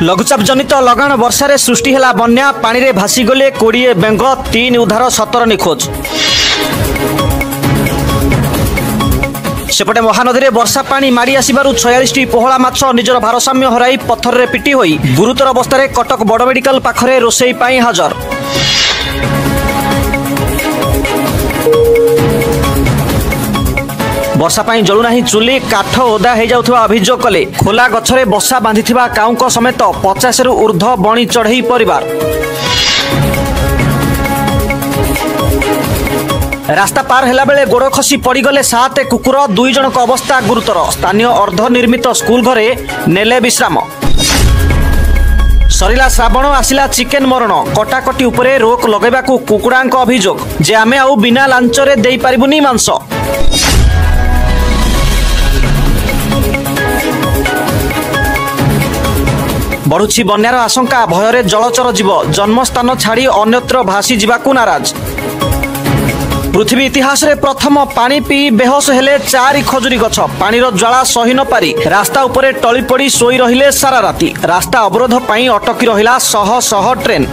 लघुचाप जनित लगाण वर्षा सृष्टि है बन्या पानी रे भासीगले 20 बेंग 3 उद्धार 17 निखोज। सेपटे महानदी में वर्षा पानी माड़ी आसबार 46 पोहला माछ निजर भारसाम्य हराई पत्थर रे पिटी होई गुरुतर अवस्था कटक बड़ मेडिकल पाखरे रोसई पाई हाजर। वर्षा पाई जलुना चुली काठ ओदा हो जाउथबा अभियोग कले खोला गछरे बसा बांधिथिबा काउंक समेत 50 रु ऊर्ध्व बणी चढ़ई परिवार। रास्ता पार हेला बेले गोड़ खसी पड़गले 7 कुकुर 2 जनक अवस्था गुरुतर। स्थानीय अर्धनिर्मित स्कूल घरे नेले विश्राम। सरिला श्रावण आसिला चिकेन मरण कटाकटी उपरे रोक लगेबाकू कुकुड़ांक अभियोग जे आमे आउ बिना लांचरे देई पारिबुनी मांस। बढ़ुछि बन्यार आशंका भୟରେ जलचर जीव जन्मस्थान छाड़ी अन्यत्र भासी जीवाकू नाराज। पृथ्वी इतिहास रे प्रथम पानी पी बेहोश हेले 4 खजुरी गछ पानीर ज्वाला सही न पारी रास्ता उपरे टली पड़ी सोई रहिले सारा राती। रास्ता अवरोध पाई अटकी रहिला शह शह ट्रेन।